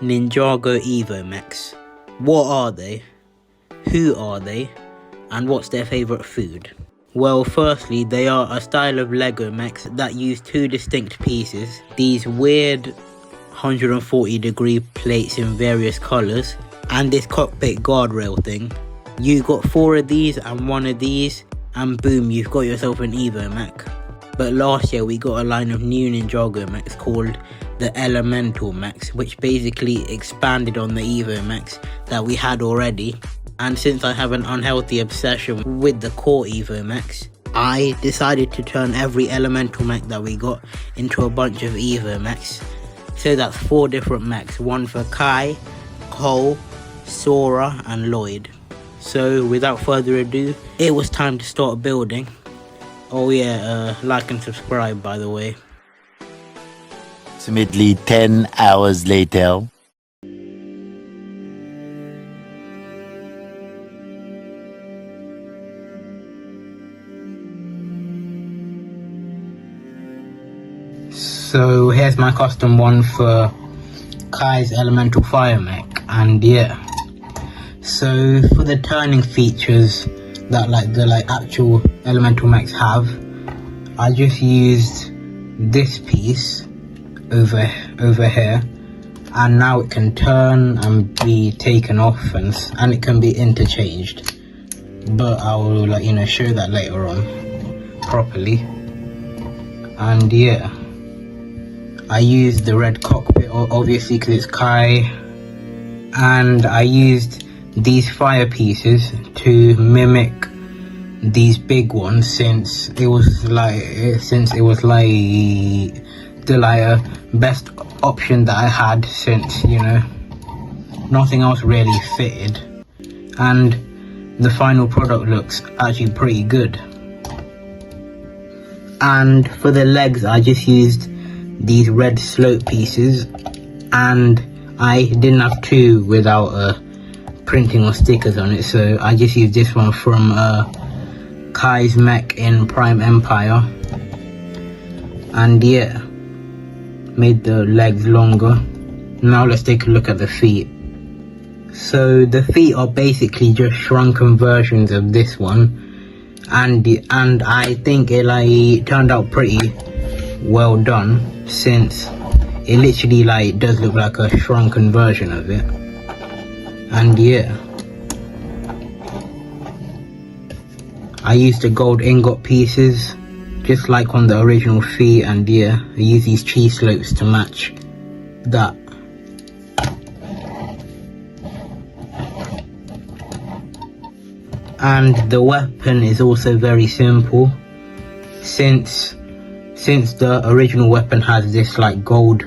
Ninjago EVO MECHs. What are they? Who are they? And what's their favourite food? Well, firstly, they are a style of Lego mechs that use two distinct pieces. These weird 140-degree plates in various colours, and this cockpit guardrail thing. You got 4 of these and 1 of these, and boom, you've got yourself an EVO mech. But last year we got a line of new Ninjago mechs called the Elemental mechs, which basically expanded on the EVO mechs that we had already. And since I have an unhealthy obsession with the core EVO mechs, I decided to turn every Elemental mech that we got into a bunch of EVO mechs. So that's 4 different mechs, one for Kai, Cole, Sora and Lloyd. So without further ado, it was time to start building. Oh yeah, like and subscribe by the way. Approximately 10 hours later. So here's my custom one for Kai's Elemental Fire mech, and yeah. So for the turning features that the actual Elemental mechs have, I just used this piece over here, and now it can turn and be taken off, and it can be interchanged. But I will show that later on properly. And yeah, I used the red cockpit obviously because it's Kai, and I used these fire pieces to mimic these big ones since it was the best option that I had, since nothing else really fitted, and the final product looks actually pretty good. And for the legs I just used these red slope pieces, and I didn't have 2 without printing or stickers on it, so I just used this one from Kai's mech in Prime Empire, and yeah, made the legs longer. Now let's take a look at the feet. So the feet are basically just shrunken versions of this one, and I think it turned out pretty well done, since it literally does look like a shrunken version of it. And yeah, I used the gold ingot pieces just like on the original feet, and yeah, I use these cheese slopes to match that. And the weapon is also very simple, since the original weapon has this gold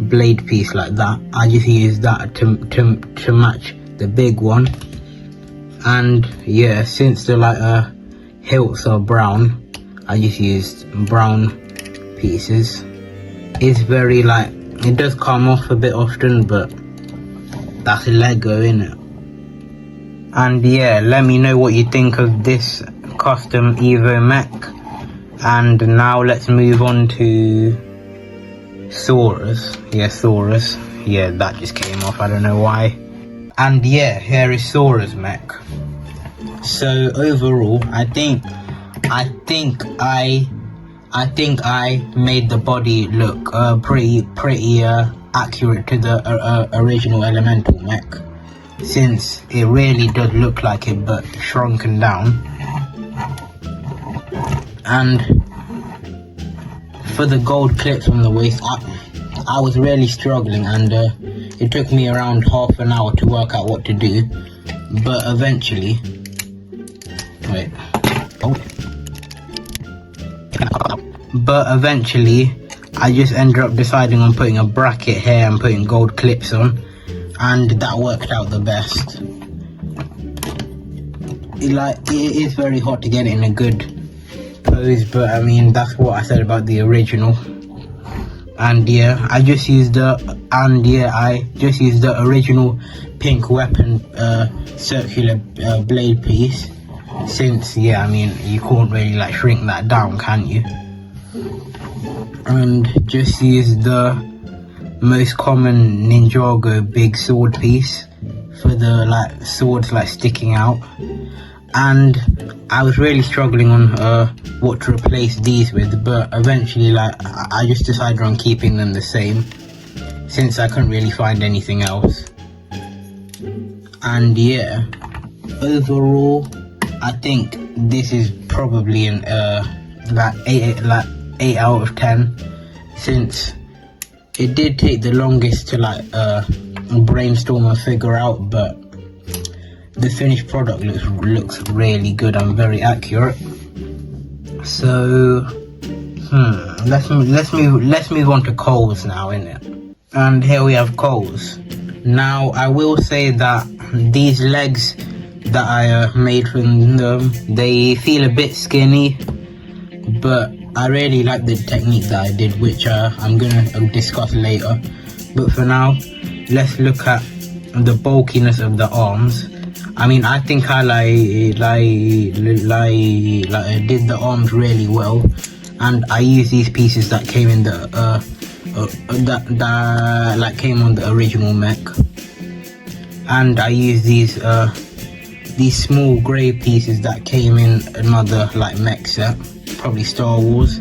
blade piece like that. I just used that to match the big one. And yeah, since the hilts are brown, I just used brown pieces. It's very it does come off a bit often, but that's Lego, innit? And yeah, let me know what you think of this custom EVO mech. And now let's move on to Saurus. Yeah, Saurus. Yeah, that just came off, I don't know why. And yeah, here is Saurus mech. So overall, I think I made the body look pretty accurate to the original Elemental mech, since it really does look like it but shrunken down. And for the gold clips on the waist, I was really struggling, and it took me around half an hour to work out what to do, but eventually I just ended up deciding on putting a bracket here and putting gold clips on, and that worked out the best. It is very hard to get it in a good pose, but I mean, that's what I said about the original. And yeah, I just used the original pink weapon circular blade piece, since yeah, I mean, you can't really shrink that down, can you? And just use the most common Ninjago big sword piece for the like swords like sticking out, and I was really struggling on what to replace these with, but eventually like I just decided on keeping them the same since I couldn't really find anything else. And yeah, overall I think this is probably an 8 out of 10, since it did take the longest to like brainstorm and figure out, but the finished product looks really good and very accurate. So let's move on to coals now, innit? And here we have coals. Now I will say that these legs that I made from them, they feel a bit skinny, but I really like the technique that I did, which I'm gonna discuss later. But for now, let's look at the bulkiness of the arms. I mean, I think I did the arms really well, and I used these pieces that came in the that came on the original mech, and I used these small grey pieces that came in another like mech set, probably Star Wars.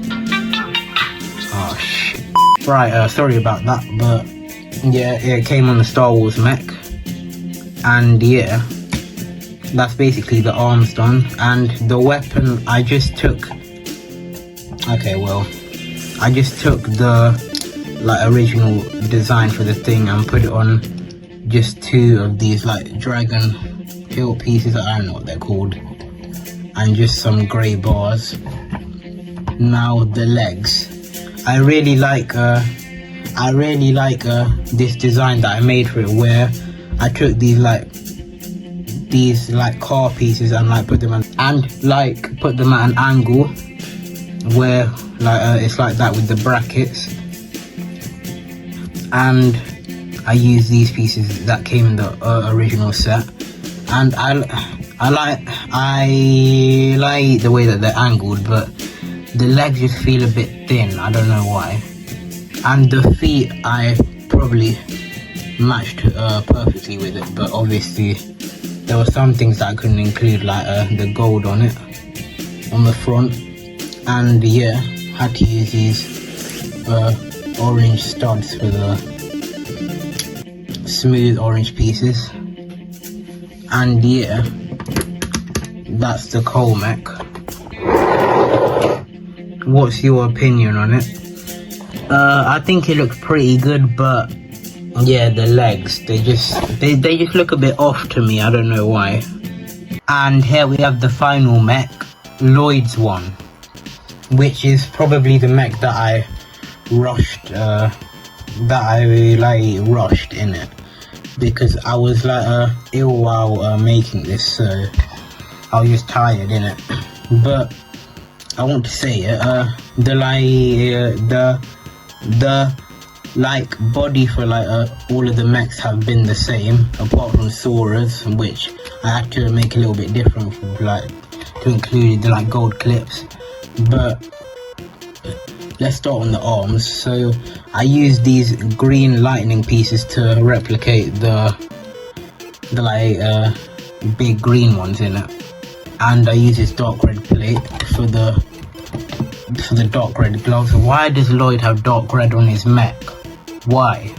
Oh shit. Right, sorry about that, but yeah, it came on the Star Wars mech, and yeah, that's basically the arms done. And the weapon, I just took the like original design for the thing and put it on just 2 of these like dragon hilt pieces, I don't know what they're called, and just some grey bars. Now the legs, I really like this design that I made for it, where I took these car pieces and like put them at an angle where like it's like that with the brackets, and I use these pieces that came in the original set, and I like the way that they're angled, but the legs just feel a bit thin, I don't know why. And the feet, I probably matched perfectly with it, but obviously there were some things that I couldn't include, like the gold on it on the front, and yeah, had to use these orange studs for the smooth orange pieces. And yeah, that's the coal mech. What's your opinion on it? I think it looks pretty good, but yeah, the legs, they just look a bit off to me, I don't know why. And here we have the final mech, Lloyd's one, which is probably the mech that I rushed in it, because I was like ill while making this, so I was just tired in it. But I want to say it, the body for all of the mechs have been the same, apart from Sora's, which I had to make a little bit different for, to include the gold clips. But let's start on the arms. So I used these green lightning pieces to replicate the big green ones in it, and I used this dark red plate for the dark red gloves. Why does Lloyd have dark red on his mech? Why?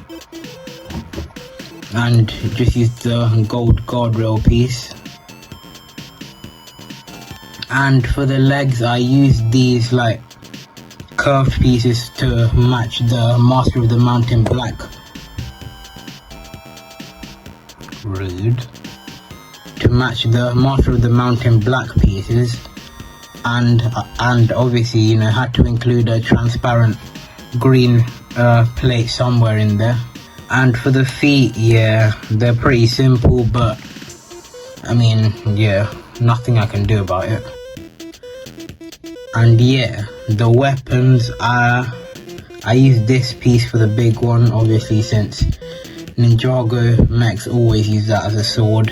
And just used the gold guardrail piece. And for the legs, I used these curved pieces to match the Master of the Mountain Black. Rude. To match the Master of the Mountain Black pieces, and obviously had to include a transparent green plate somewhere in there. And for the feet, yeah, they're pretty simple, but I mean, yeah, nothing I can do about it. And yeah, the weapons, I used this piece for the big one, obviously, since Ninjago mechs always use that as a sword,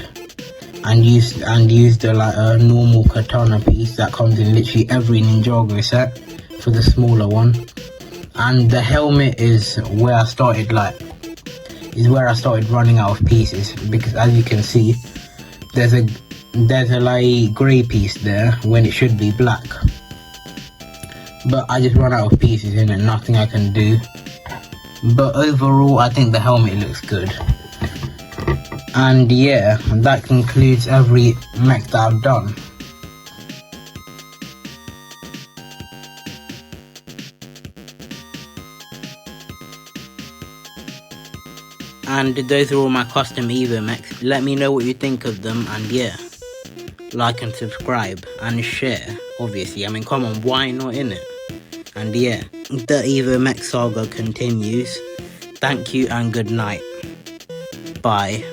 and used a normal katana piece that comes in literally every Ninjago set for the smaller one. And the helmet is where I started is where I started running out of pieces, because as you can see, there's a like grey piece there when it should be black. But I just run out of pieces in it, nothing I can do. But overall, I think the helmet looks good. And yeah, that concludes every mech that I've done. And those are all my custom EVO mechs. Let me know what you think of them, and yeah, like and subscribe and share, obviously. I mean, come on, why not, innit? And yeah, the EVO Mech saga continues. Thank you and good night. Bye.